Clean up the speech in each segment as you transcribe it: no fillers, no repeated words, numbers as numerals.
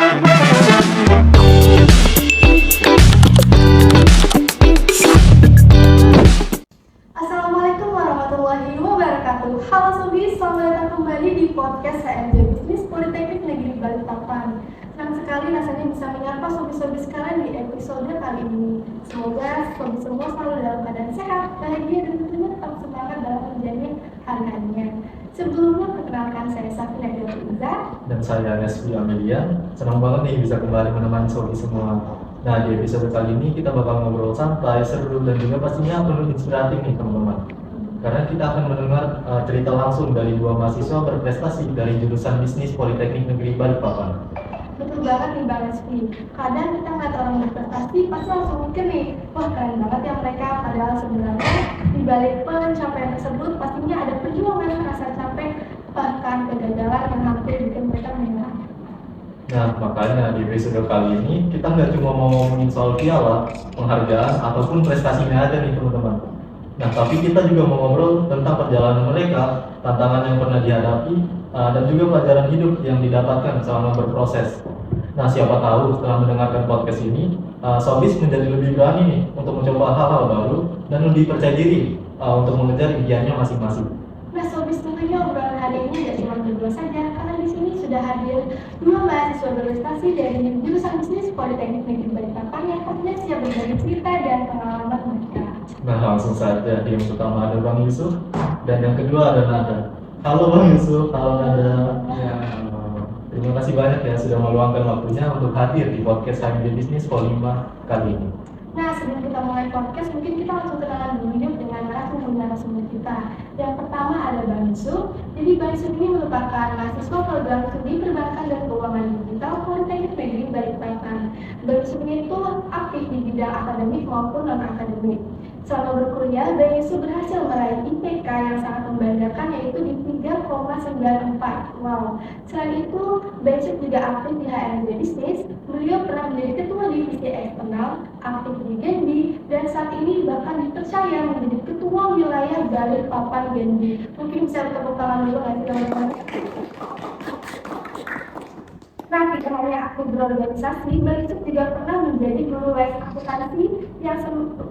Assalamualaikum warahmatullahi wabarakatuh. Halo Sobi, selamat datang kembali di podcast HMJ Bisnis Politeknik Negeri Balikpapan. Senang sekali rasanya bisa menyapa Sobi-Sobi sekalian di episode kali ini. Semoga Sobi semua selalu dalam keadaan sehat, bahagia, dan tentunya tetap semangat dalam menjalani hari-harinya. Sebelumnya, perkenalkan saya Safina Iza. Dan saya Nesvi Amelia. Senang banget nih bisa kembali menemani Sobi semua. Nah, di episode kali ini kita bakal ngobrol santai, seru, dan juga pastinya penuh inspiratif nih teman-teman. Karena kita akan mendengar cerita langsung dari dua mahasiswa berprestasi dari jurusan Bisnis Politeknik Negeri Balikpapan. Betul banget nih Bang Nesvi. Kadang kita ngeliat orang berprestasi pasti langsung mikir nih, wah keren banget ya mereka. Padahal sebenarnya di balik pencapaian tersebut pastinya ada perjuangan, rasa capek, bahkan kegagalan yang hampir bikin mereka menyerah. Nah, makanya di episode kali ini kita nggak cuma mau ngomongin soal piala, penghargaan, ataupun prestasinya aja nih teman-teman. Nah, tapi kita juga mau ngobrol tentang perjalanan mereka, tantangan yang pernah dihadapi, dan juga pelajaran hidup yang didapatkan selama berproses. Nah, siapa tahu setelah mendengarkan podcast ini, Sobis menjadi lebih berani nih untuk mencoba hal-hal baru dan lebih percaya diri untuk mengejar impiannya masing-masing. Nah, Sobi, tentunya obrolan hari ini tidak cuma berdua saja, karena di sini sudah hadir dua mahasiswa berprestasi dari jurusan Bisnis Politeknik Negeri Balikpapan yang pastinya siap berbagi cerita dan pengalaman mereka. Nah, langsung saja. Yang pertama ada Bang Yusuf dan yang kedua ada Nada. Halo Bang Yusuf, halo Nada. Ya, terima kasih banyak ya sudah meluangkan waktunya untuk hadir di podcast HMJ Bisnis Vol 5 kali ini. Nah, sebelum kita mulai podcast, mungkin kita langsung kenalan dulu yuk dengan narasumber kita. Yang pertama ada Bang Yusuf. Jadi Bang Yusuf ini merupakan mahasiswa program studi perbankan dan keuangan digital Politeknik Negeri Balikpapan. Bang Yusuf ini itu aktif di bidang akademik maupun non-akademik. Selama berkuliah, Bang Yusuf berhasil meraih IPK yang sangat membanggakan, yaitu di 3,94. Wow. Selain itu, Bang Yusuf juga aktif di HMJ Bisnis. Beliau pernah menjadi ketua divisi eksternal, aktif di Genbi, dan saat ini bahkan dipercaya menjadi ketua wilayah Balikpapan Genbi. Mungkin bisa tepuk tangan dulu nggak sih teman-teman? Nah, tidak hanya aktif berorganisasi, Bang Yusuf juga pernah menjadi guru les akuntansi yang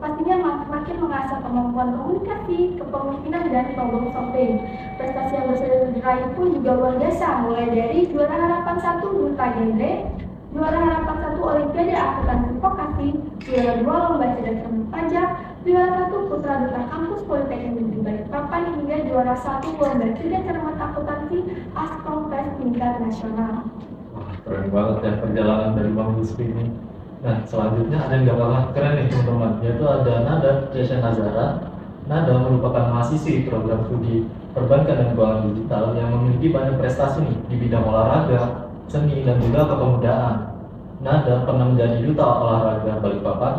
pastinya makin mengasah kemampuan komunikasi, kepemimpinan, dan problem solving. Prestasi yang diraih pun juga luar biasa, mulai dari juara harapan 1 Duta Genre, juara harapan 1 Olimpiade Akuntansi Vokasi, juara 2 Lomba Cerdas Cermat Pajak, juara 1 Putra Duta Kampus Politeknik Negeri Balikpapan, hingga juara 1 Lomba Cerdas Cermat Akuntansi Askom Fest tingkat nasional. Wah, keren banget ya perjalanan dari Bang Yusuf ini. Nah, selanjutnya ada yang gak kalah keren nih teman-teman, yaitu ada Nada Yesha Nazara. Nada merupakan mahasiswi program studi perbankan dan keuangan digital yang memiliki banyak prestasi nih di bidang olahraga, seni, dan juga kepemudaan. Nada pernah menjadi duta olahraga Balikpapan,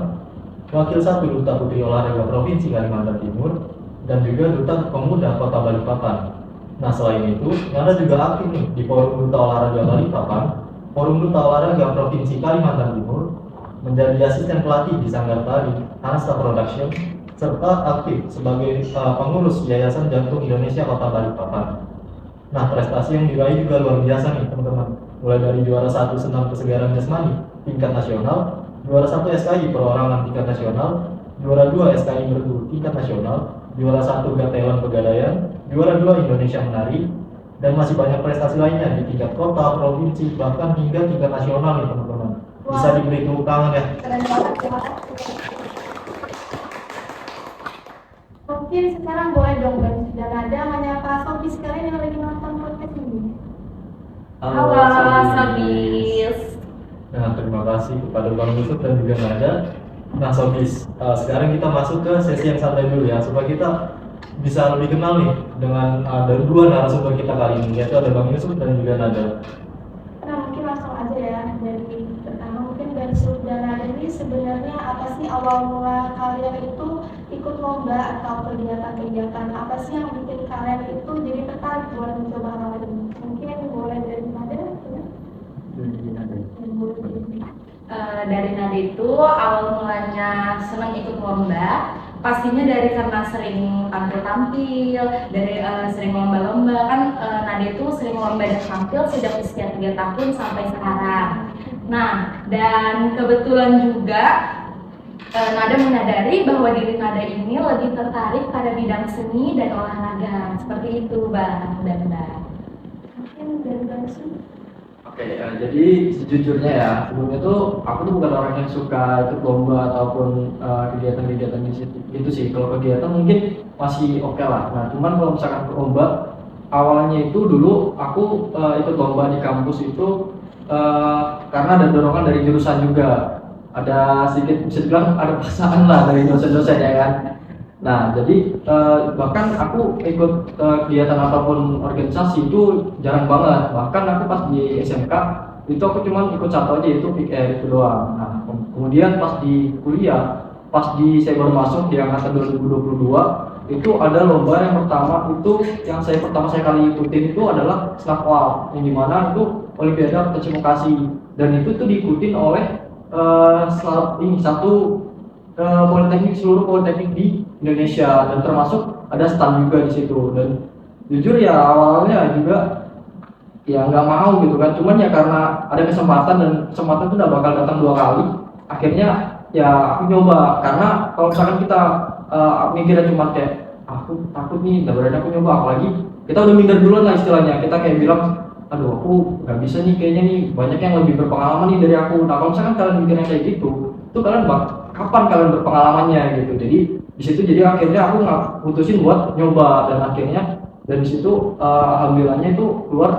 wakil 1 duta putri olahraga Provinsi Kalimantan Timur, dan juga duta pemuda Kota Balikpapan. Nah, selain itu, Nada juga aktif nih di Forum Duta Olahraga Balikpapan, Forum Duta Olahraga Provinsi Kalimantan Timur, menjadi asisten pelatih di Sanggar Tari, Hanasta Production, serta aktif sebagai pengurus Yayasan Jantung Indonesia Kota Balikpapan. Nah, prestasi yang diraih juga luar biasa nih teman-teman. Mulai dari juara 1 senam kesegaran jasmani tingkat nasional, juara 1 SKI perorangan tingkat nasional, juara 2 SKI merdu tingkat nasional, juara 1 Gatelan Pegadaian, juara 2 Indonesia Menari, dan masih banyak prestasi lainnya di tingkat kota, provinsi, bahkan hingga tingkat nasional nih teman-teman. Bisa diberi tepuk tangan ya. Keren banget, terima kasih. Mungkin sekarang boleh dong Bang Yusuf dan Nada menyapa Sobi sekalian yang lagi nonton podcast ini. Halo Sobis. Nah, terima kasih kepada Bang Yusuf dan juga Nada. Nah, Sobis, sekarang kita masuk ke sesi yang santai dulu ya, supaya kita bisa lebih kenal nih dengan dari dua narasumber kita kali ini, yaitu ada Bang Yusuf dan juga Nada. Nah, mungkin langsung aja ya, dari pertama mungkin Bang Yusuf dan Nada ini sebenarnya apa sih awal mula kalian itu ikut lomba atau kegiatan-kegiatan apa sih yang bikin kalian itu jadi tertarik buat mencoba hal ini? Mungkin boleh dari Nada ya? Dari Nada itu awal mulanya senang ikut lomba, pastinya dari karena sering tampil-tampil, dari sering lomba-lomba kan. Nada itu sering lomba dan tampil sejak usia 3 tahun sampai sekarang. Nah, dan kebetulan juga Nada menyadari bahwa diri Nada ini lebih tertarik pada bidang seni dan olahraga. Seperti itu, Bang dan Mbak. Mungkin dari Bang Su. Oke, jadi sejujurnya ya, sebelumnya tuh aku tuh bukan orang yang suka ikut lomba ataupun kegiatan-kegiatan gitu sih. Kalau kegiatan mungkin masih oke lah. Nah, cuman kalau misalkan ke lomba, awalnya itu dulu aku ikut lomba di kampus itu karena ada dorongan dari jurusan juga. Ada sedikit bisa dibilang ada paksaan lah dari dosen-dosen ya kan. Nah, jadi bahkan aku ikut kegiatan ataupun organisasi itu jarang banget. Bahkan aku pas di SMK itu aku cuma ikut satu aja, itu PKR itu doang. Nah, kemudian pas di kuliah, pas saya baru masuk di angkatan 2022, itu ada lomba yang pertama itu yang pertama saya kali ikutin itu adalah Snapwalk, yang dimana itu Olimpiade Vokasi, dan itu tuh diikutin oleh satu politeknik, seluruh politeknik di Indonesia, dan termasuk ada stand juga di situ. Dan jujur ya awalnya juga ya nggak mau gitu kan, cuman ya karena ada kesempatan dan kesempatan itu udah bakal datang 2 kali, akhirnya ya aku nyoba. Karena kalau misalkan kita mikirnya cuma kayak aku takut nih, udah berani aku nyoba, apalagi kita udah minder duluan lah istilahnya, kita kayak bilang aduh aku nggak bisa nih kayaknya nih, banyak yang lebih berpengalaman nih dari aku. Nah, kalau misalkan kalian mikirnya kayak gitu, itu kalian kapan kalian berpengalamannya gitu. Jadi di situ jadi akhirnya aku nggak putusin buat nyoba, dan akhirnya dari situ alhamdulillahnya itu keluar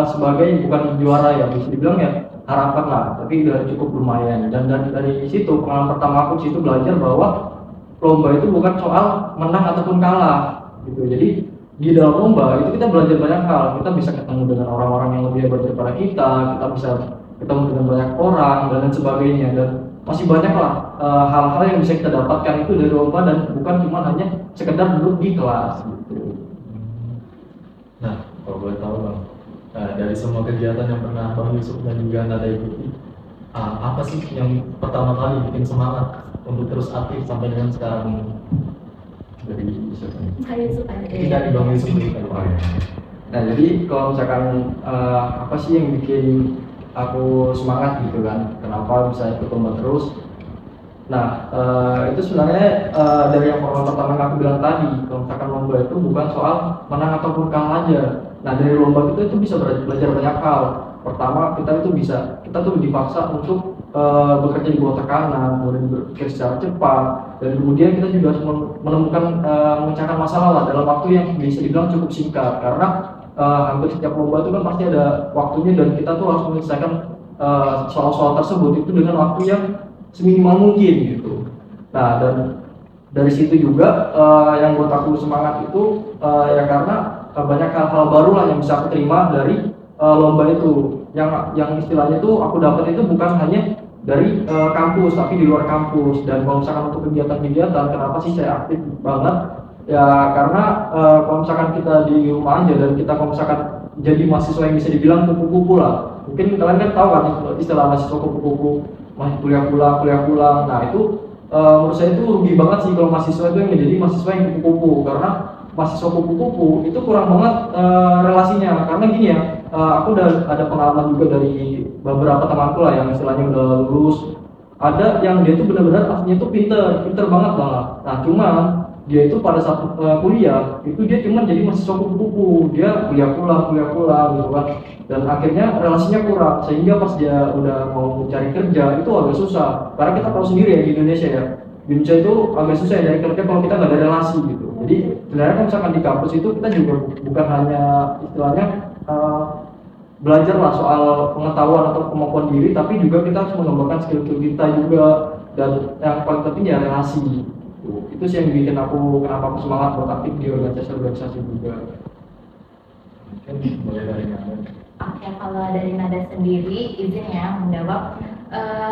sebagai bukan juara ya, bisa dibilang ya harapan lah, tapi udah cukup lumayan. Dan dari situ pengalaman pertama aku situ belajar bahwa lomba itu bukan soal menang ataupun kalah gitu. Jadi di dalam lomba itu kita belajar banyak hal, kita bisa ketemu dengan orang-orang yang lebih hebat daripada kita bisa ketemu dengan banyak orang dan lain sebagainya, dan masih banyak lah hal-hal yang bisa kita dapatkan itu dari lomba, dan bukan cuma hanya sekedar duduk di kelas gitu. Nah, kalau boleh tahu Bang, dari semua kegiatan yang pernah Bang Yusuf dan juga Nada ikuti, apa sih yang pertama kali bikin semangat untuk terus aktif sampai dengan sekarang ini? Dari Yusuf ini dari Bang Yusuf dulu. Nah, jadi kalau misalkan apa sih yang bikin aku semangat gitu kan, kenapa bisa ikut lomba terus? Nah, itu sebenarnya dari yang pertama yang aku bilang tadi, kalau misalkan lomba itu bukan soal menang ataupun kalah aja. Nah, dari lomba itu bisa belajar banyak hal. Pertama, kita tuh dipaksa untuk bekerja di bawah tekanan, kemudian berpikir secara cepat, dan kemudian kita juga harus menemukan memecahkan masalah lah dalam waktu yang bisa dibilang cukup singkat, karena hampir setiap lomba itu kan pasti ada waktunya, dan kita tuh harus menyelesaikan soal-soal tersebut itu dengan waktu yang seminimal mungkin gitu. Nah, dan dari situ juga yang buat aku semangat itu ya karena banyak hal-hal baru lah yang bisa aku terima dari lomba itu, yang istilahnya tuh aku dapat itu bukan hanya dari kampus tapi di luar kampus. Dan kalau misalkan untuk kegiatan-kegiatan, kenapa sih saya aktif banget ya, karena kalau misalkan kita di rumah aja dan kita kalau misalkan jadi mahasiswa yang bisa dibilang kupu-kupu lah, mungkin kalian kan tahu kan istilah mahasiswa kupu-kupu, kuliah pulang. Nah, itu menurut saya itu rugi banget sih kalau mahasiswa itu yang menjadi mahasiswa yang kupu-kupu, karena mahasiswa kupu-kupu itu kurang banget relasinya. Karena gini ya, aku udah ada pengalaman juga dari beberapa temanku lah yang istilahnya udah lulus, ada yang dia tuh benar-benar aslinya tuh pinter banget. Nah, cuman dia itu pada saat kuliah itu dia cuma jadi mahasiswa kupu-kupu, dia kuliah pulang gitu kan, dan akhirnya relasinya kurang, sehingga pas dia udah mau cari kerja itu agak susah. Karena kita tahu sendiri ya, di Indonesia itu agak susah ya cari kerja kalau kita nggak ada relasi gitu. Jadi sebenarnya kalau misalkan di kampus itu kita juga bukan hanya istilahnya belajar lah soal pengetahuan atau kemampuan diri, tapi juga kita harus mengembangkan skill kita juga, dan yang paling penting ya relasi. Itu sih yang bikin kenapa aku semangat buat aktif di organisasi juga. Mungkin mulai dari Nada. Oke, kalau dari Nada sendiri, izin ya menjawab.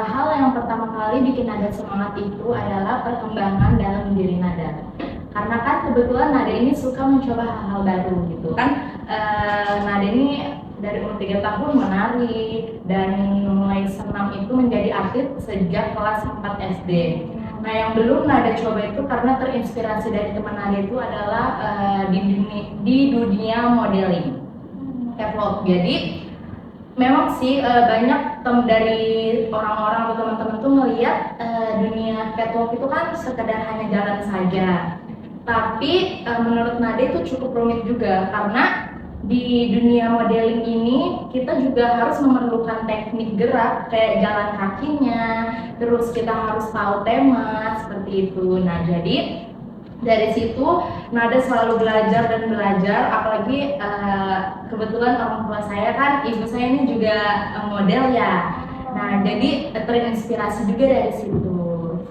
Hal yang pertama kali bikin Nada semangat itu adalah perkembangan dalam diri Nada. Karena kan kebetulan Nada ini suka mencoba hal-hal baru gitu kan. Nada ini dari umur 3 tahun menari, dan mulai senam itu menjadi atlet sejak kelas 4 SD. Nah, yang belum Nada coba itu karena terinspirasi dari teman Nada itu adalah di dunia modeling, catwalk. Jadi memang sih banyak dari orang-orang atau teman-teman tuh ngelihat dunia catwalk itu kan sekedar hanya jalan saja. Tapi menurut Nade itu cukup rumit juga karena di dunia modeling ini kita juga harus memerlukan teknik gerak kayak jalan kakinya, terus kita harus tahu tema seperti itu. Nah, jadi dari situ Nada selalu belajar dan belajar, apalagi kebetulan orang tua saya kan, ibu saya ini juga model ya. Nah, jadi terinspirasi juga dari situ,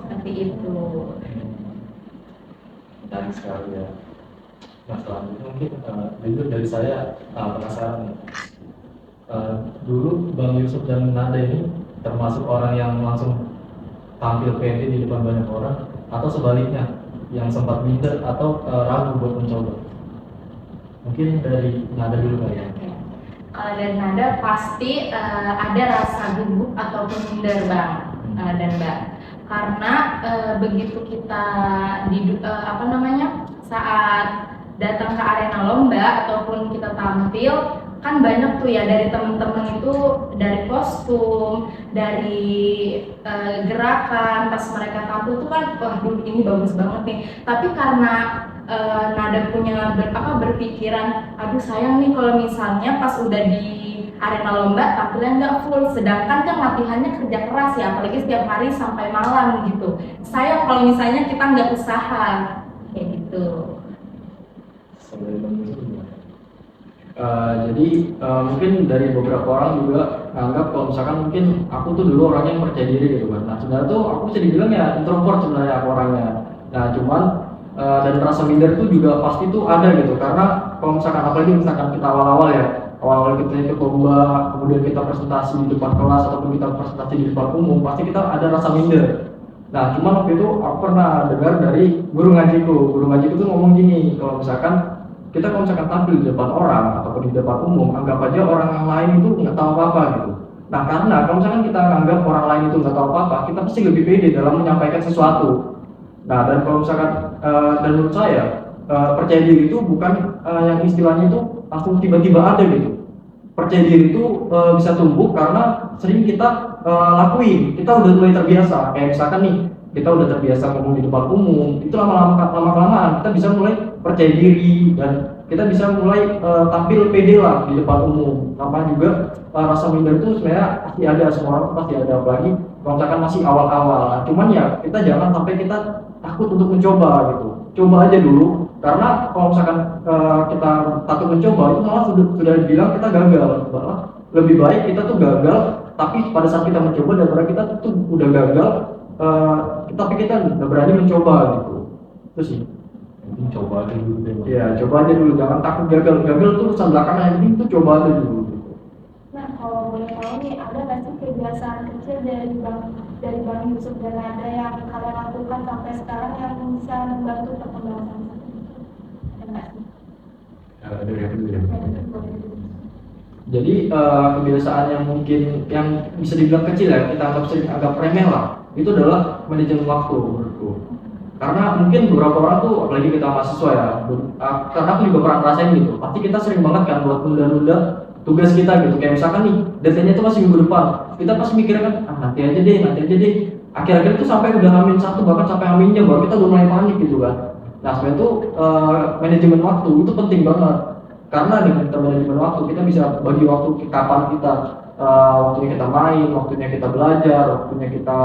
seperti itu. Menarik sekali ya. Nah, selanjutnya mungkin jujur dari saya penasaran nih. Dulu Bang Yusuf dan Nada ini termasuk orang yang langsung tampil pede di depan banyak orang, atau sebaliknya yang sempat minder atau ragu buat mencoba? Mungkin dari Nada dulu kali ya. Kalau dari Nada pasti ada rasa gugup ataupun minder Bang dan Mbak, karena begitu kita saat datang ke arena lomba ataupun kita tampil kan banyak tuh ya dari teman-teman itu, dari kostum, dari gerakan pas mereka tampil tuh kan wah ini bagus banget nih, tapi karena Nada punya berpikiran aduh sayang nih kalau misalnya pas udah di arena lomba tampilnya nggak full, sedangkan kan latihannya kerja keras ya, apalagi setiap hari sampai malam gitu, sayang kalau misalnya kita nggak usaha kayak gitu. Jadi mungkin dari beberapa orang juga nganggap kalau misalkan mungkin aku tuh dulu orangnya yang percaya diri gitu kan. Nah sebenarnya tuh aku bisa dibilang ya introvert sebenarnya aku orangnya. Nah cuman dan rasa minder tuh juga pasti tuh ada gitu, karena kalau misalkan apalagi misalkan kita awal-awal ya, awal-awal kita ikut lomba, kemudian kita presentasi di depan kelas ataupun kita presentasi di depan umum, pasti kita ada rasa minder. Nah cuman waktu itu aku pernah dengar dari guru ngajiku tuh ngomong gini, kalau misalkan kita kalau misalkan tampil di depan orang ataupun di depan umum, anggap aja orang yang lain itu nggak tahu apa-apa gitu. Nah karena kalau misalkan kita anggap orang lain itu nggak tahu apa-apa, kita pasti lebih pede dalam menyampaikan sesuatu. Nah dan kalau misalkan dan menurut saya percaya diri itu bukan yang istilahnya itu langsung tiba-tiba ada gitu. Percaya diri itu bisa tumbuh karena sering kita lakuin, kita udah mulai terbiasa. Kayak misalkan nih, kita udah terbiasa ngomong di depan umum, itu lama-kelamaan kita bisa mulai percaya diri dan kita bisa mulai tampil pede lah di depan umum. Sama juga rasa minder itu sebenarnya pasti ada, semua orang pasti ada, apalagi kalau misalkan masih awal-awal. Nah, cuman ya kita jangan sampai kita takut untuk mencoba gitu. Coba aja dulu, karena kalau misalkan kita takut mencoba itu malah sudah dibilang kita gagal. Malah lebih baik kita tuh gagal, tapi pada saat kita mencoba daripada kita tuh udah gagal tapi kita udah berani mencoba gitu. Itu sih. Coba aja dulu deh. Iya, coba aja dulu, jangan takut gagal. Gagal tuh urusan belakangan, yang penting tuh coba aja dulu. Nah, kalau boleh tahu nih, ada nggak sih kebiasaan kecil dari Bang Yusuf dan Nada yang kalian lakukan sampai sekarang yang bisa membantu perkembangan seperti itu? Ada nggak sih? Dari aku dulu ya. Jadi kebiasaan yang mungkin yang bisa dibilang kecil ya, kita anggap remeh lah, itu adalah manajemen waktu menurutku. Karena mungkin beberapa orang tuh, apalagi kita mahasiswa ya, karena aku juga pernah ngerasain gitu, pasti kita sering banget kan buat nunda-nunda tugas kita gitu. Kayak misalkan nih, deadline-nya tuh masih minggu depan, kita pasti mikirnya kan, nanti aja deh. Akhir-akhir itu sampai udah H-1, bahkan sampai H-nya baru kita udah mulai panik gitu kan. Nah sebenarnya tuh manajemen waktu itu penting banget, karena dengan kita manajemen waktu, kita bisa bagi waktu kapan kita waktunya kita main, waktunya kita belajar, waktunya kita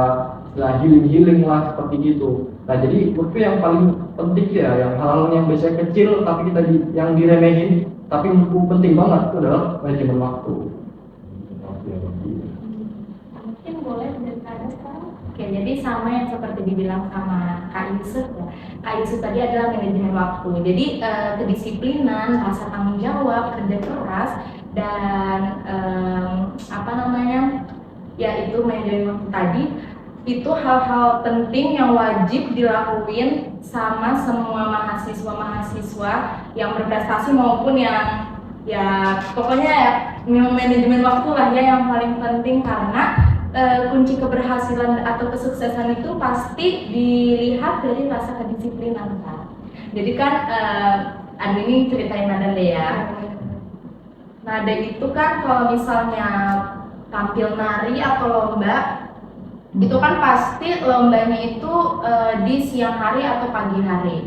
healing lah seperti gitu. Nah jadi menurutku yang paling penting ya, yang hal-hal yang biasanya kecil tapi kita yang diremehin tapi menurutku penting banget itu adalah manajemen waktu. Mungkin boleh dikatakan sekarang. Oke, jadi sama yang seperti dibilang sama Kak Yusuf ya. Kak Yusuf tadi adalah manajemen waktu. Jadi kedisiplinan, rasa tanggung jawab, kerja keras, dan yaitu manajemen waktu tadi, itu hal-hal penting yang wajib dilakuin sama semua mahasiswa yang berprestasi maupun yang ya pokoknya ya manajemen waktu lah ya yang paling penting, karena kunci keberhasilan atau kesuksesan itu pasti dilihat dari rasa kedisiplinan kan. Jadi kan ini ceritain Nada deh ya. nada itu kan kalau misalnya tampil nari atau lomba, itu kan pasti lombanya itu di siang hari atau pagi hari.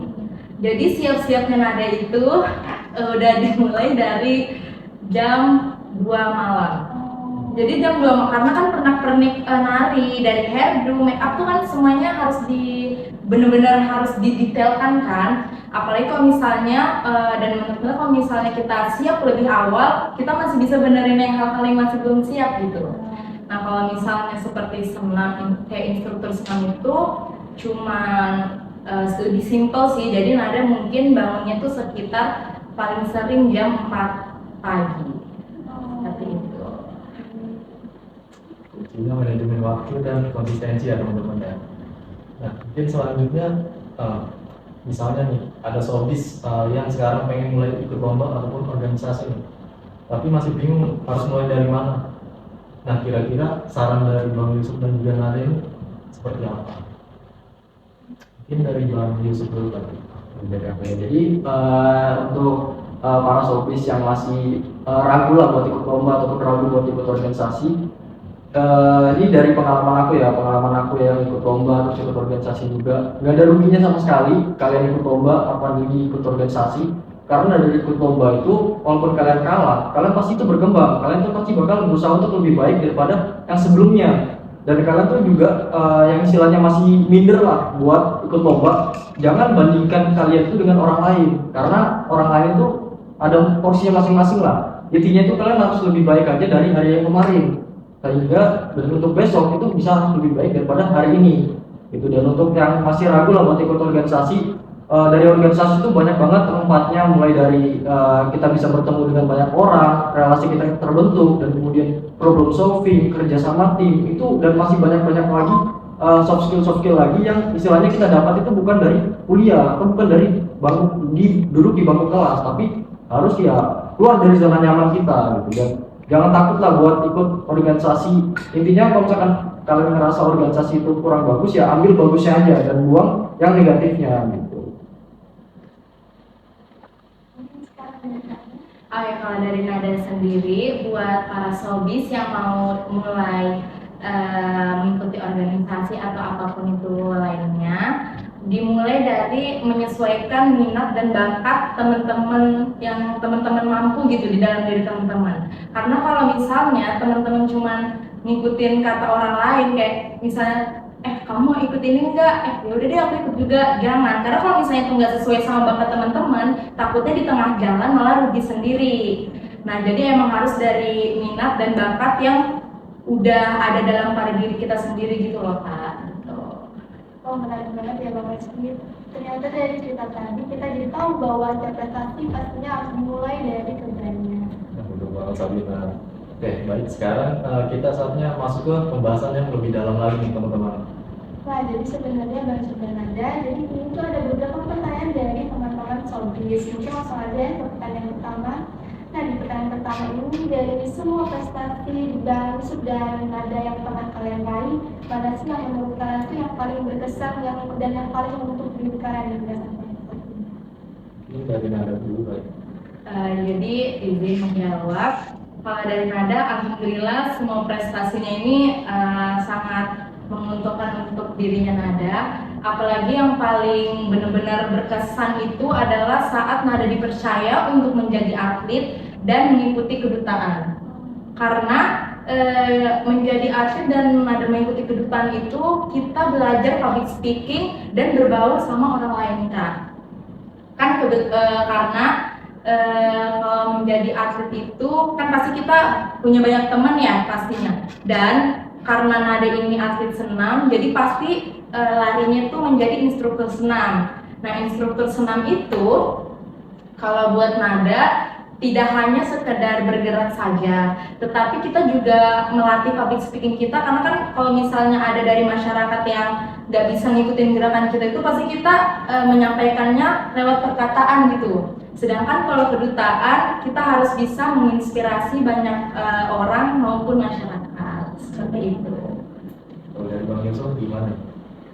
Jadi siap-siapnya nada itu udah dimulai dari jam 2 malam. Jadi jam 2 malam, karena kan pernak-pernik nari dari hairdo, make up tuh kan semuanya harus bener-bener harus didetailkan kan. Apalagi kalau misalnya dan menurut kalau misalnya kita siap lebih awal, kita masih bisa benerin yang hal-hal yang masih belum siap gitu. Nah kalau misalnya seperti senam, kayak instruktur senam itu cuman lebih simple sih. Jadi nada mungkin bangunnya tuh sekitar paling sering jam 4 pagi. Seperti itu. Kuncinya manajemen waktu dan konsistensi ya teman-teman ya. Nah mungkin selanjutnya misalnya nih ada sobis yang sekarang pengen mulai ikut lomba ataupun organisasi nih, tapi masih bingung harus mulai dari mana. Nah kira-kira saran dari Bang Yusuf dan juga Nada ini seperti apa? Mungkin dari Bang Yusuf dulu tadi. Dari apa ya? Jadi untuk para sobis yang masih ragu lah buat ikut lomba ataupun ragu buat ikut organisasi, ini dari pengalaman aku yang ikut lomba terus ikut organisasi juga, nggak ada ruginya sama sekali kalian ikut lomba apalagi ikut organisasi, karena dari ikut lomba itu walaupun kalian kalah, kalian pasti itu berkembang, kalian tuh pasti bakal berusaha untuk lebih baik daripada yang sebelumnya. Dan kalian tuh juga yang istilahnya masih minder lah buat ikut lomba, jangan bandingkan kalian itu dengan orang lain, karena orang lain itu ada porsinya masing-masing lah. Intinya itu kalian harus lebih baik aja dari hari yang kemarin, sehingga dan untuk besok itu bisa harus lebih baik daripada hari ini. Itu. Dan untuk yang masih ragu lah buat ikut organisasi, dari organisasi itu banyak banget tempatnya, mulai dari kita bisa bertemu dengan banyak orang, relasi kita terbentuk, dan kemudian problem solving, kerja sama tim itu, dan masih banyak lagi soft skill lagi yang istilahnya kita dapat itu bukan dari kuliah atau bukan dari duduk di bangku kelas, tapi harus ya keluar dari zona nyaman kita gitu. Dan jangan takut lah buat ikut organisasi. Intinya kalau misalkan kalian ngerasa organisasi itu kurang bagus, ya ambil bagusnya aja dan buang yang negatifnya gitu. Oke, kalau dari Nada sendiri, buat para sobis yang mau mulai mengikuti organisasi atau apapun itu lainnya, dimulai dari menyesuaikan minat dan bakat teman-teman yang teman-teman mampu gitu di dalam diri teman-teman. Karena kalau misalnya teman-teman cuman ngikutin kata orang lain, kayak misalnya kamu mau ikut ini enggak? Ya udah deh aku ikut juga. Jangan, karena kalau misalnya itu nggak sesuai sama bakat teman-teman, takutnya di tengah jalan malah rugi sendiri. Nah jadi emang harus dari minat dan bakat yang udah ada dalam pada diri kita sendiri gitu loh Kak. Gitu. Oh menarik banget ya Bang Rizky. Ternyata dari cerita tadi kita jadi tahu bahwa setiap prestasi pastinya harus dimulai dari kerjanya. Nah, betul banget Sabina. Oke, baik, sekarang kita saatnya masuk ke pembahasan yang lebih dalam lagi nih teman-teman. Nah, jadi sebenarnya Bang Yusuf dan Nada, jadi ini tuh ada beberapa pertanyaan dari teman-teman sobis. Mungkin langsung aja yang ke pertanyaan pertama. Nah, di pertanyaan pertama ini dari semua prestasi Bang Yusuf dan Nada yang pernah kalian raih, mana sih yang menurut kalian tuh yang paling berkesan dan yang paling untuk diri kalian yang tidak sampai seperti ini? Ini dari Nada dulu, baik. Jadi izin menjawab. Kalau dari Nada, alhamdulillah semua prestasinya ini sangat menguntungkan untuk dirinya Nada. Apalagi yang paling benar-benar berkesan itu adalah saat Nada dipercaya untuk menjadi atlet dan mengikuti kedutaan. Karena menjadi atlet dan Nada mengikuti kedutaan itu kita belajar public speaking dan berbaur sama orang lain Kak. Kan karena kalau menjadi atlet itu kan pasti kita punya banyak teman ya pastinya, dan karena Nada ini atlet senam jadi pasti larinya tuh menjadi instruktur senam. Nah instruktur senam itu kalau buat Nada tidak hanya sekedar bergerak saja, tetapi kita juga melatih public speaking kita, karena kan kalau misalnya ada dari masyarakat yang nggak bisa ngikutin gerakan kita itu pasti kita menyampaikannya lewat perkataan gitu. Sedangkan kalau kedutaan kita harus bisa menginspirasi banyak orang maupun masyarakat seperti itu. Kalau dari Bang Yusuf gimana?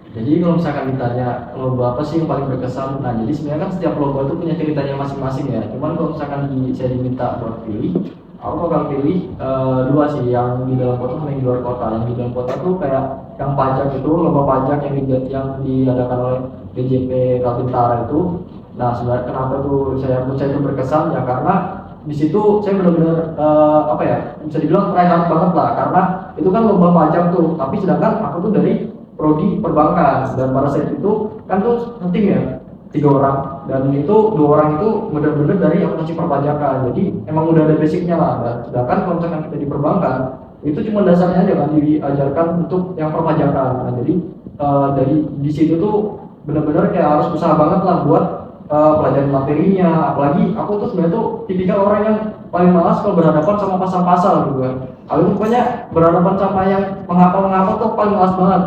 Jadi kalau misalkan ditanya lomba apa sih yang paling berkesan, nah jadi sebenarnya kan setiap lomba itu punya ceritanya masing-masing ya. Cuman kalau misalkan saya diminta buat pilih, aku bakal pilih dua sih, yang di dalam kota sama yang di luar kota. Yang di dalam kota tuh kayak yang pajak itu, lomba pajak yang diadakan oleh DJP Kaltara itu. Nah, sebenarnya kenapa tuh saya itu berkesan ya, karena di situ saya benar-benar apa ya, bisa dibilang tryhard banget lah, karena itu kan lomba pajak tuh, tapi sedangkan aku tuh dari prodi perbankan, dan pada saat itu kan tuh tim ya 3 orang, dan itu 2 orang itu benar-benar dari akuntansi perpajakan, jadi emang udah ada basicnya lah. Dan sedangkan kalau misalkan kita di perbankan itu cuma dasarnya aja kan diajarkan untuk yang perpajakan. Nah, jadi dari di situ tuh benar-benar kayak harus usaha banget lah buat pelajaran materinya. Apalagi aku tuh sebenarnya tuh tipikal orang yang paling malas kalau berhadapan sama pasal-pasal gitu kan. Aku pokoknya berhadapan sama yang menghafal tuh paling malas banget.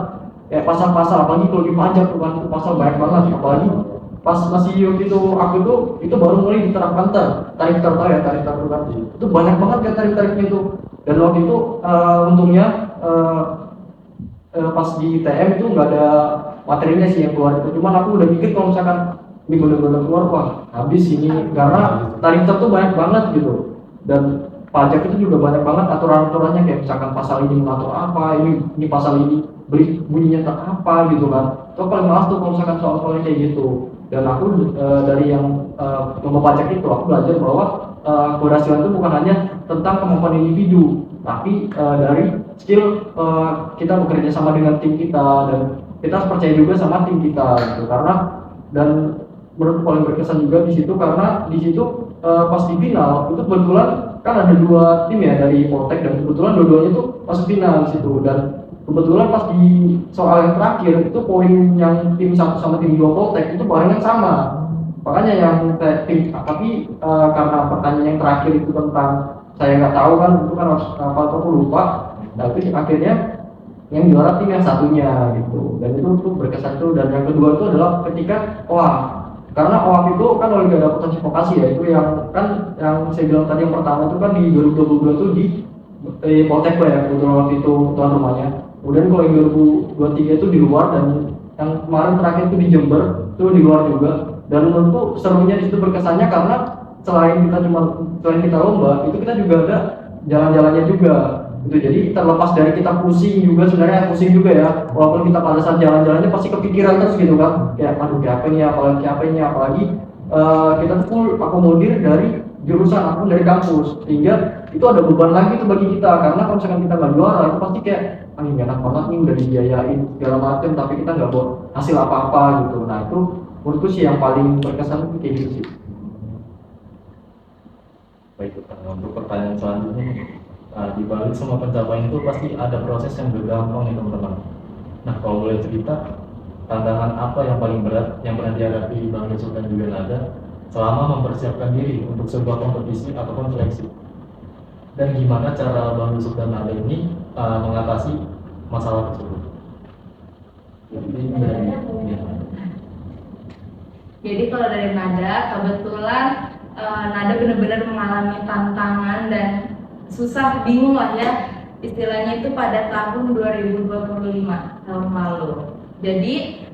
Kayak pasal-pasal, apalagi kalau di pajak tuh kan, itu pasal banyak banget. Apalagi pas masih waktu itu aku itu baru mulai diterapkan tarif tertentu ya, tarif tertentu itu banyak banget kan tarif-tarifnya itu. Dan waktu itu untungnya pas di TM itu nggak ada materinya sih yang keluar itu. Cuman aku udah mikir kalau misalkan ini benar-benar keluar, wah habis ini, karena tarif tertentu banyak banget gitu. Dan pajak itu juga banyak banget aturan-aturannya, kayak misalkan pasal ini mengatur apa, ini pasal ini beri bunyinya apa gitu kan. Itu paling malas tuh kalau misalkan soal-soalnya kayak gitu. Dan aku dari yang lomba pajak itu aku belajar bahwa keberhasilan itu bukan hanya tentang kemampuan individu, tapi dari skill kita bekerja sama dengan tim kita, dan kita harus percaya juga sama tim kita gitu. Karena dan menurut paling berkesan juga di situ, karena di situ pas di final itu kebetulan kan ada 2 tim ya dari Poltek, dan kebetulan dua-duanya tuh masuk final di situ. Dan kebetulan pas di soal yang terakhir itu poin yang tim 1 sama tim 2 Poltek itu barengan sama. Makanya yang tim, tapi karena pertanyaan yang terakhir itu tentang saya nggak tahu kan, itu kan harus apa aku lupa. Nah itu akhirnya yang juara tim yang satunya gitu. Dan itu tuh berkesan tuh. Dan yang kedua itu adalah ketika karena OAP itu kan Olimpiade Akuntansi Vokasi ya, itu yang kan yang saya bilang tadi yang pertama itu kan di 2022 itu di Poltek ya, kebetulan waktu itu tuan rumahnya. Kemudian kalau yang 2023 itu di luar, dan yang kemarin terakhir itu di Jember itu di luar juga. Dan menurutku serunya di situ berkesannya karena selain kita lomba, itu kita juga ada jalan-jalannya juga. Itu jadi terlepas dari kita pusing juga, sebenarnya pusing juga ya, walaupun kita pada saat jalan-jalannya pasti kepikiran terus gitu kan, kayak aduh kayak apa ini, apalagi kita tuh full akomodir dari jurusan aku dari kampus, sehingga itu ada beban lagi tuh bagi kita. Karena kalau misalkan kita nggak juara itu pasti kayak ini enak banget nih udah dibiayain segala macam, tapi kita nggak bawa hasil apa-apa gitu. Nah itu menurutku sih yang paling berkesan kayak gitu sih. Baik, untuk pertanyaan selanjutnya, di balik semua pencapaian itu pasti ada proses yang bergampang nih teman-teman. Nah kalau boleh cerita, tantangan apa yang paling berat yang pernah dihadapi Bang Yusuf dan juga Nada selama mempersiapkan diri untuk sebuah kompetisi ataupun seleksi, dan gimana cara Bang Yusuf dan Nada ini mengatasi masalah tersebut? Jadi kalau dari Nada, kebetulan Nada benar-benar mengalami tantangan dan susah, bingung lah ya istilahnya itu pada tahun 2025 tahun lalu. Jadi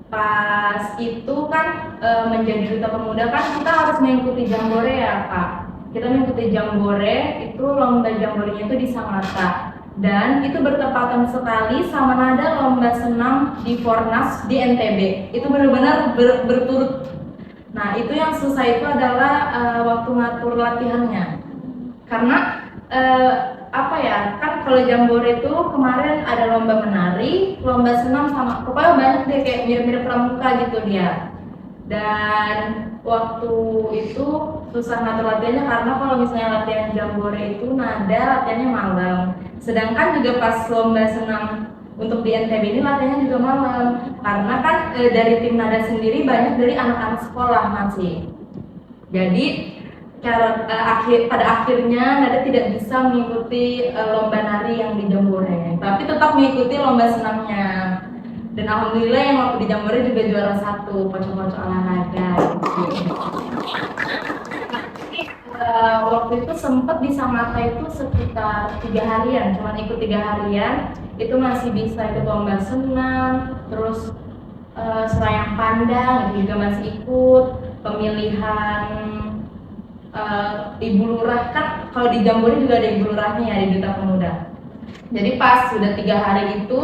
pas itu kan menjadi duta pemuda kan kita harus mengikuti Jambore ya Kak. Kita mengikuti Jambore, itu lomba Jamborenya itu di Sangatta, dan itu bertepatan sekali sama Nada lomba senam di Fornas di NTB. Itu benar-benar berturut. Nah itu yang susah itu adalah waktu ngatur latihannya, karena apa ya, kan kalau Jambore itu kemarin ada lomba menari, lomba senam, sama pokoknya banyak deh kayak mirip-mirip pramuka gitu dia. Dan waktu itu susah ngatur latihannya, karena kalau misalnya latihan Jambore itu Nada latihannya malam, sedangkan juga pas lomba senam untuk di NTB ini latihannya juga malam, karena kan dari tim Nada sendiri banyak dari anak-anak sekolah masih. Jadi pada akhirnya Nada tidak bisa mengikuti lomba nari yang di Jambore, tapi tetap mengikuti lomba senamnya. Dan alhamdulillah yang waktu di Jambore juga juara 1 pocong-pocong olahraga. Waktu itu sempat di Sangatta itu sekitar 3 harian, cuma ikut 3 harian, itu masih bisa ikut lomba senam, terus serayang pandang itu juga masih ikut, pemilihan ibu lurah, kan kalau di Jambore juga ada ibu lurahnya ya di Duta Pemuda. Jadi pas sudah 3 hari itu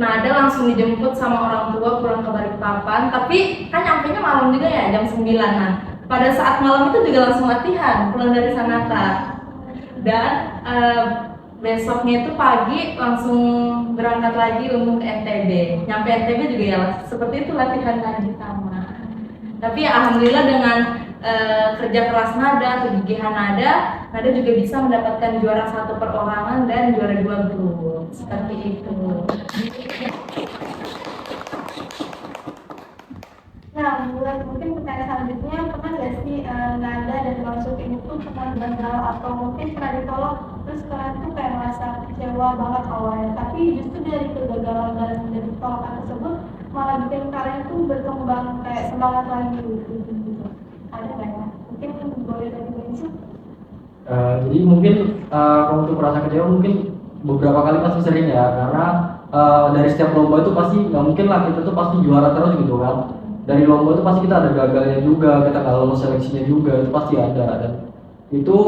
Nada langsung dijemput sama orang tua pulang ke Balikpapan, tapi kan nyampenya malam juga ya, jam 9. Nah, pada saat malam itu juga langsung latihan pulang dari Sanata. Dan besoknya itu pagi langsung berangkat lagi untuk ke NTB. Nyampe NTB juga ya seperti itu latihan lagi sama. Tapi ya alhamdulillah dengan kerja keras Nada, kegigihan Nada juga bisa mendapatkan juara 1 perorangan dan juara 2 grup. Seperti itu. Nah, buat mungkin pertanyaan selanjutnya, pernah nggak sih Nada dan Bang Suki itu pernah gagal atau mungkin pernah ditolak, terus kalian tuh kayak merasa kecewa banget awalnya, tapi justru dari kegagalan dan dari penolakan tersebut malah bikin kalian tuh berkembang kayak semangat lagi gitu. Ada nggak ya? Mungkin boleh dari Bang Suki? Jadi mungkin kalau untuk merasa kecewa mungkin beberapa kali pasti sering ya, karena dari setiap lomba itu pasti nggak mungkin lah kita tuh pasti juara terus gitu kan. Dari lomba itu pasti kita ada gagalnya juga, kita nggak lolos seleksinya juga, itu pasti ada. Dan itu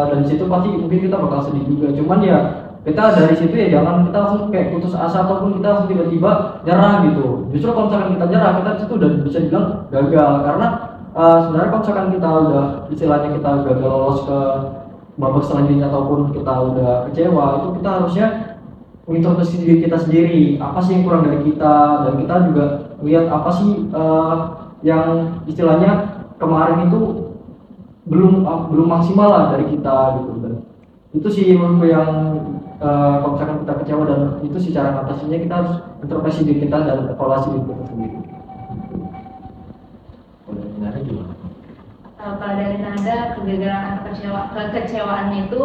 dan situ pasti mungkin kita bakal sedih juga. Cuman ya kita dari situ ya jangan kita langsung kayak putus asa ataupun kita langsung tiba-tiba nyerah gitu. Justru kalau misalkan kita nyerah, kita itu udah bisa bilang gagal, karena sebenarnya kalau misalkan kita udah istilahnya kita gagal lolos ke babak selanjutnya ataupun kita udah kecewa, itu kita harusnya mengintrospeksi diri kita sendiri, apa sih yang kurang dari kita, dan kita juga lihat apa sih yang istilahnya kemarin itu belum maksimal lah dari kita gitu. Dan itu sih menurutku yang kalau misalkan kita kecewa, dan itu sih cara mengatasinya, kita harus introspeksi diri kita dan evaluasi diri kita sendiri. Nada gimana? Kalau dari Nada, kegagalan atau kekecewaannya itu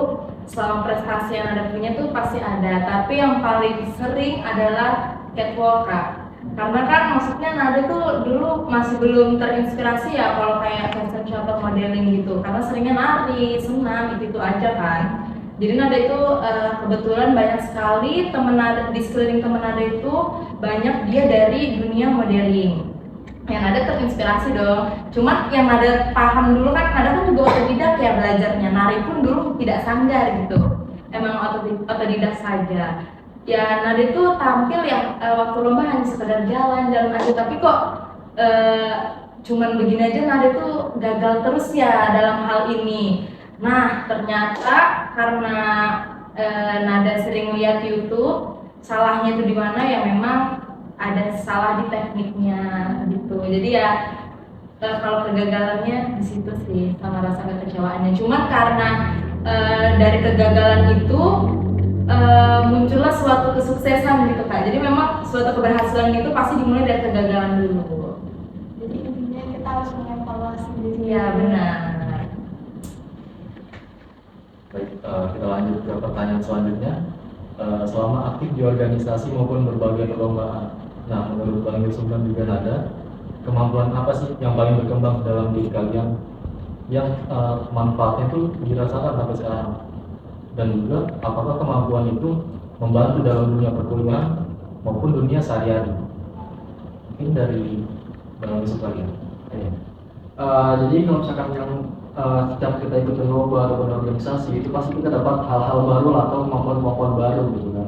selama prestasi yang Nada punya tuh pasti ada, tapi yang paling sering adalah catwalk, Kak. Karena kan maksudnya Nada tuh dulu masih belum terinspirasi ya kalau kayak fashion show atau modeling gitu, karena seringnya nari, senam, itu aja kan. Jadi Nada itu kebetulan banyak sekali temen Nada, di sekeliling temen Nada itu banyak dia dari dunia modeling. Yang Nada terinspirasi dong. Cuma yang Nada paham dulu kan, Nada kan juga otodidak ya belajarnya. Nari pun dulu tidak sanggar gitu. Emang otodidak saja. Ya Nada itu tampil yang waktu lomba hanya sekedar jalan aja, tapi kok cuman begini aja Nada itu gagal terus ya dalam hal ini. Nah ternyata karena Nada sering lihat YouTube, salahnya itu di mana ya, memang ada salah di tekniknya gitu. Jadi ya kalau kegagalannya di situ sih sama rasa kekecewaannya. Cuma karena dari kegagalan itu muncullah suatu kesuksesan gitu Kak. Jadi memang suatu keberhasilan itu pasti dimulai dari kegagalan dulu. Jadi intinya kita harus mengevaluasi diri. Iya benar. Baik, kita lanjut ke pertanyaan selanjutnya. Selama aktif di organisasi maupun berbagai perlombaan, nah menurut Bang Yusuf dan juga Nada, kemampuan apa sih yang paling berkembang dalam diri kalian yang manfaatnya itu dirasakan sampai sekarang? Dan juga apakah kemampuan itu membantu dalam dunia perkuliahan maupun dunia sehari-hari? Mungkin dari Bang Yusuf kalian. Jadi kalau misalkan yang setiap kita ikut lomba atau organisasi, itu pasti kita dapat hal-hal baru atau kemampuan-kemampuan baru gitu kan.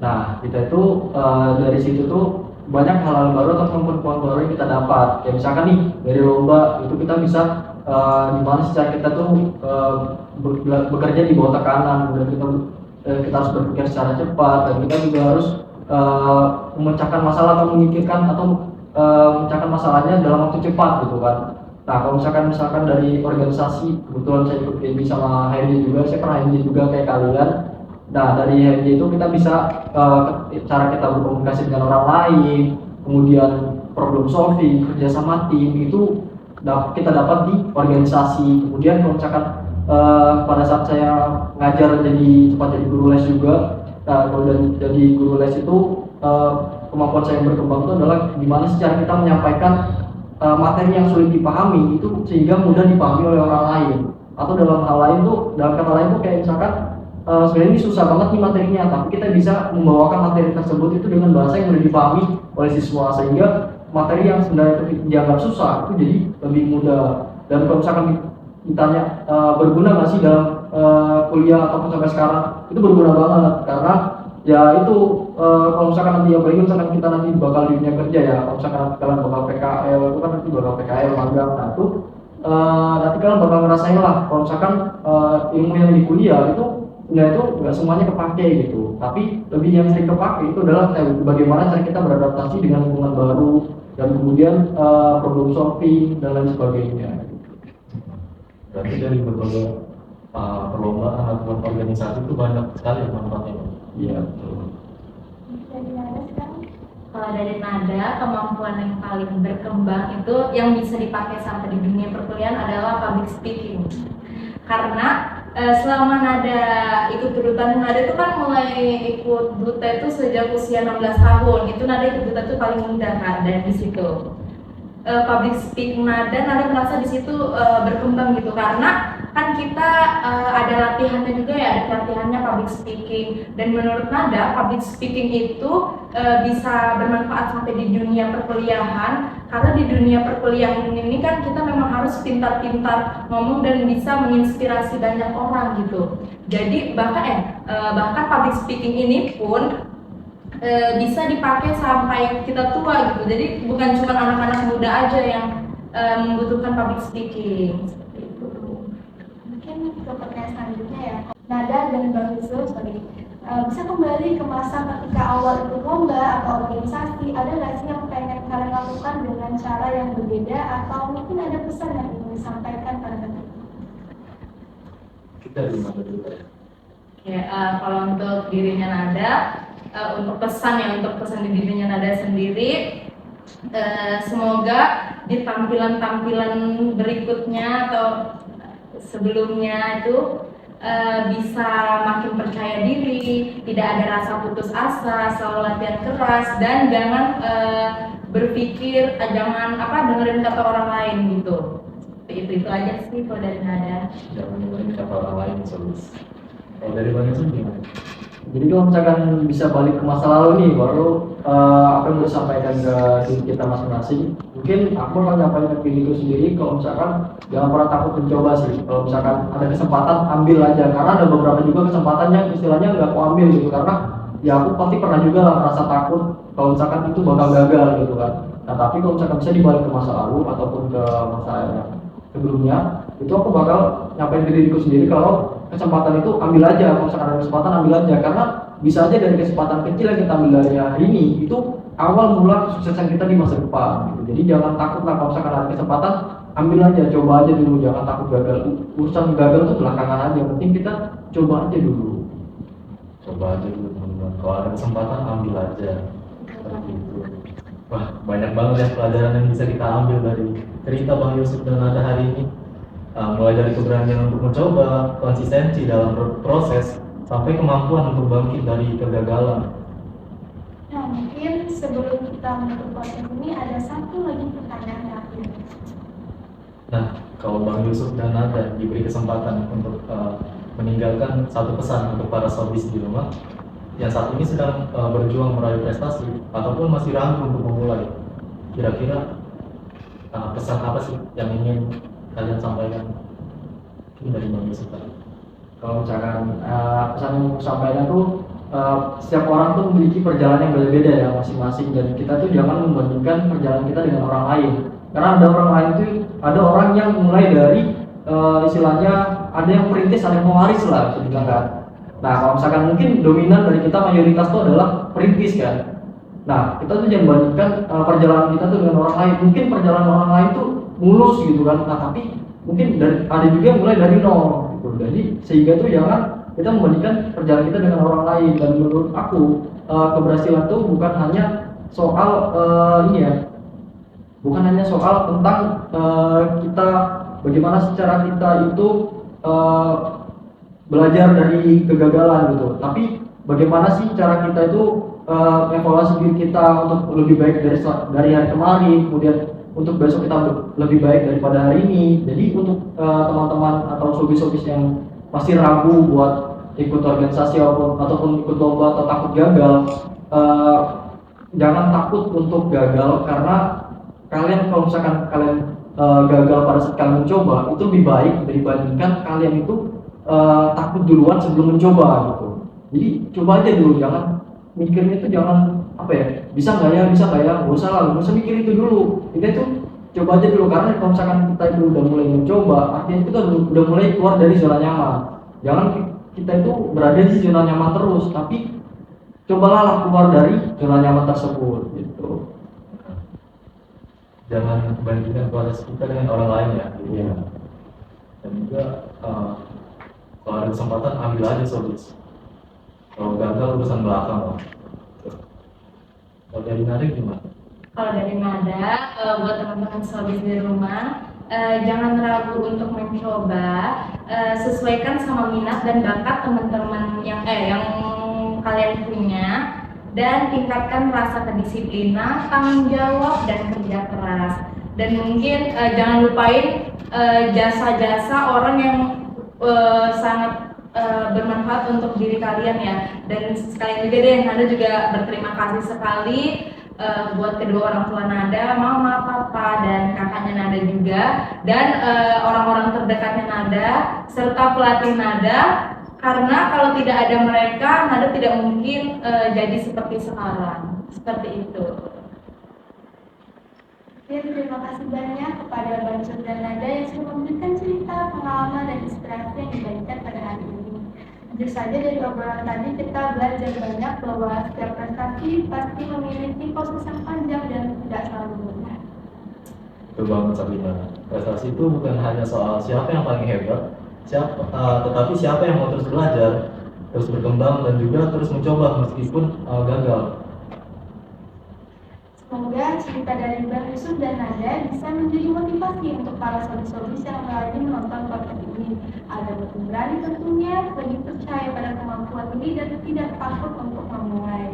Nah kita itu dari situ tuh banyak hal-hal baru atau kemampuan baru yang kita dapat. Kayak misalkan nih dari lomba itu kita bisa dimana secara kita tuh bekerja di bawah tekanan, kemudian kita harus berpikir secara cepat, dan kita juga harus memecahkan masalah atau memikirkan atau memecahkan masalahnya dalam waktu cepat gitu kan. Nah kalau misalkan dari organisasi, kebetulan saya ikut HMJ sama HMJ juga, saya pernah HMJ juga kayak kalian. Nah dari HMJ itu kita bisa cara kita berkomunikasi dengan orang lain, kemudian problem solving, kerja sama tim itu kita dapat di organisasi. Kemudian kalau misalkan pada saat saya ngajar sempat jadi guru les juga. Nah kalau jadi guru les itu kemampuan saya yang berkembang itu adalah gimana sih cara kita menyampaikan materi yang sulit dipahami itu sehingga mudah dipahami oleh orang lain. Atau dalam kata lain tuh kayak misalkan sebenarnya ini susah banget nih materinya, tapi kita bisa membawakan materi tersebut itu dengan bahasa yang mudah dipahami oleh siswa, sehingga materi yang sebenarnya itu dianggap susah itu jadi lebih mudah. Dan kalau misalkan ditanya berguna nggak sih dalam kuliah ataupun sampai sekarang, itu berguna banget karena ya itu kalau misalkan nanti yang paling misalkan kita nanti bakal di dunia kerja ya, kalau misalkan kalian bakal PKL itu kan nanti bakal PKL magang, nah itu nanti kalian bakal ngerasain lah kalau misalkan ilmu yang di kuliah itu nggak semuanya kepake gitu, tapi lebih yang sering kepake itu adalah bagaimana cara kita beradaptasi dengan lingkungan baru dan kemudian problem solving dan lain sebagainya. Berarti dari berbagai perlombaan ataupun organisasi itu banyak sekali manfaatnya. Iya. Dari Nada sekarang. Kalau dari Nada, kemampuan yang paling berkembang itu yang bisa dipakai sampai di dunia perkuliahan adalah public speaking. Karena selama Nada ikut kedutaan, Nada itu kan mulai ikut duta itu sejak usia 16 tahun. Itu Nada ikut duta itu paling muda kan, dan di situ public speaking Nada merasa di situ berkembang gitu, karena kan kita ada latihannya juga ya, ada pelatihannya public speaking, dan menurut Nada public speaking itu bisa bermanfaat sampai di dunia perkuliahan, karena di dunia perkuliahan ini kan kita memang harus pintar-pintar ngomong dan bisa menginspirasi banyak orang gitu. Jadi bahkan public speaking ini pun bisa dipakai sampai kita tua gitu. Jadi bukan cuma anak-anak muda aja yang membutuhkan public speaking. Seperti itu. Mungkin ke pertanyaan selanjutnya ya. Nada dan Bang Yusuf bisa kembali ke masa ketika awal ikut lomba atau organisasi, ada nggak sih yang pengen kalian lakukan dengan cara yang berbeda, atau mungkin ada pesan yang ingin disampaikan pada kalian? Kita di mana dulu ya? Ya, kalau untuk dirinya Nada, untuk pesan di dirinya Nada sendiri, semoga di tampilan-tampilan berikutnya atau sebelumnya itu bisa makin percaya diri, tidak ada rasa putus asa, selalu latihan keras, dan jangan jangan dengerin kata orang lain gitu. Itu aja sih kalau dari Nada. Jangan dengerin kata orang lain, Solis. Kalau dari Bang Yusuf gimana? Jadi kalau misalkan bisa balik ke masa lalu nih, baru apa yang mau disampaikan ke diri kita masing-masing. Mungkin aku akan nyampaikan ke diriku sendiri, kalau misalkan jangan pernah takut mencoba sih. Kalau misalkan ada kesempatan, ambil aja. Karena ada beberapa juga kesempatan yang istilahnya nggak aku ambil gitu. Karena ya aku pasti pernah juga lah merasa takut kalau misalkan itu bakal gagal gitu kan. Nah tapi kalau misalkan bisa dibalik ke masa lalu ataupun ke masa yang sebelumnya, itu aku bakal nyampaikan ke diriku sendiri kalau kesempatan itu ambil aja. Kalau misalkan ada kesempatan ambil aja, karena bisa aja dari kesempatan kecil yang kita ambil dari hari ini itu awal mula kesuksesan kita di masa depan gitu. Jadi jangan takut lah, kalau misalkan ada kesempatan ambil aja, coba aja dulu, jangan takut gagal. Urusan gagal itu belakangan aja, penting kita coba aja dulu. Coba aja dulu teman-teman, kalau ada kesempatan ambil aja. Seperti itu. Wah, banyak banget ya pelajaran yang bisa kita ambil dari cerita Bang Yusuf dan Nada hari ini. Mulai dari keberanian untuk mencoba, konsistensi dalam proses, sampai kemampuan untuk bangkit dari kegagalan. Nah, mungkin sebelum kita menutup podcast ini ada satu lagi pertanyaan terakhir. Nah, kalau Bang Yusuf dan Nada diberi kesempatan untuk meninggalkan satu pesan untuk para sobis di rumah yang saat ini sedang berjuang meraih prestasi ataupun masih ragu untuk memulai, kira-kira pesan apa sih yang ingin kalian sampaikan? Ini dari Bang Yusuf tadi. Kalau misalkan pesan yang mau sampaikan tuh setiap orang tuh memiliki perjalanan yang berbeda ya masing-masing, dan kita tuh jangan membandingkan perjalanan kita dengan orang lain, karena ada orang lain tuh, ada orang yang mulai dari istilahnya ada yang perintis, ada yang pewaris lah bisa dibilang kan. Nah kalau misalkan mungkin dominan dari kita mayoritas tuh adalah perintis kan. Nah kita tuh jangan bandingkan perjalanan kita tuh dengan orang lain. Mungkin perjalanan orang lain tuh mulus gitu kan, nah tapi mungkin ada juga yang mulai dari nol gitu. Jadi sehingga tuh jangan kita membandingkan perjalanan kita dengan orang lain. Dan menurut aku keberhasilan tuh bukan hanya soal bukan hanya soal tentang kita bagaimana secara kita itu belajar dari kegagalan gitu, tapi bagaimana sih cara kita itu evaluasi diri kita untuk lebih baik dari hari kemarin, kemudian untuk besok kita lebih baik daripada hari ini. Jadi untuk teman-teman atau sobis-sobis yang masih ragu buat ikut organisasi ataupun ikut lomba atau takut gagal, jangan takut untuk gagal, karena kalian kalau misalkan kalian gagal pada saat kalian mencoba itu lebih baik dibandingkan kalian itu takut duluan sebelum mencoba gitu. Jadi coba aja dulu, jangan mikirnya itu jangan apa ya, bisa nggak ya, nggak usah lah, nggak usah mikir itu dulu. Kita itu coba aja dulu, karena kalau misalkan kita itu udah mulai mencoba, artinya kita udah mulai keluar dari zona nyaman. Jangan kita itu berada di zona nyaman terus, tapi cobalah keluar dari zona nyaman tersebut gitu. Jangan bandingkan proses kita dengan orang lain ya. Iya. Dan juga kalau ada kesempatan ambil aja Sobis. Kalau gagal urusan belakang lah. Kalau dari Nada gimana? Kalau dari Nada, buat teman-teman Sobis di rumah, jangan ragu untuk mencoba. Sesuaikan sama minat dan bakat teman-teman yang kalian punya, dan tingkatkan rasa kedisiplinan, tanggung jawab, dan kerja keras. Dan mungkin jangan lupain jasa-jasa orang yang sangat bermanfaat untuk diri kalian ya. Dan sekalian juga deh, Nada juga berterima kasih sekali buat kedua orang tua Nada, mama, papa, dan kakaknya Nada juga, dan orang-orang terdekatnya Nada, serta pelatih Nada. Karena kalau tidak ada mereka, Nada tidak mungkin jadi seperti sekarang. Seperti itu. Ya, terima kasih banyak kepada Bang Sur dan Nada yang sudah memberikan cerita, pengalaman, dan inspirasi yang dibagikan pada hari ini. Tentu saja dari obrolan tadi kita belajar banyak bahwa setiap prestasi pasti memiliki proses yang panjang dan tidak selalu mudah. Betul banget Sabrina. Prestasi itu bukan hanya soal siapa yang paling hebat, tetapi siapa yang mau terus belajar, terus berkembang, dan juga terus mencoba meskipun gagal. Semoga cerita dari Bang Yusuf dan Nada bisa menjadi motivasi untuk para sobis-sobis yang lagi menonton podcast ini, agar lebih berani tentunya, lebih percaya pada kemampuan ini, dan tidak takut untuk memulai.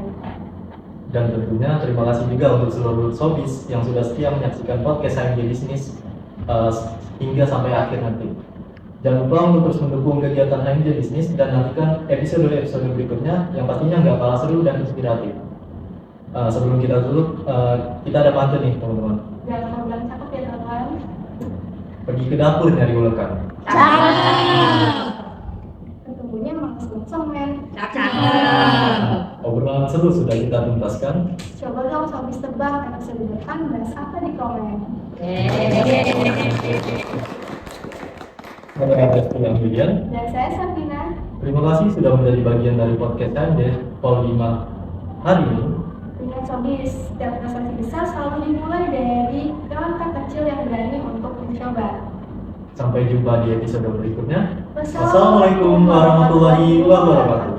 Dan tentunya terima kasih juga untuk seluruh sobis yang sudah setia menyaksikan podcast HMJ Bisnis hingga sampai akhir nanti. Jangan lupa untuk terus mendukung kegiatan HMJ Bisnis dan nantikan episode-episode berikutnya yang pastinya nggak kalah seru dan inspiratif. Sebelum kita tutup, kita ada pantun nih teman-teman. Jangan mau bilang cakep ya teman-teman. Pergi ke dapur nyari ulekan. Ketemunya malas langsung men. Obrolan seru sudah kita tuntaskan. Coba dong sobis tebak episode depan bahas apa di komen. Saya Restu yang Julian. Dan saya Sabrina. Terima kasih sudah menjadi bagian dari podcast HMJ Pol 5 hari ini. Ingat sobis, setiap prestasi besar selalu dimulai dari langkah kecil yang berani untuk mencoba. Sampai jumpa di episode berikutnya. Wassalamualaikum Wassalamualaikum warahmatullahi wabarakatuh.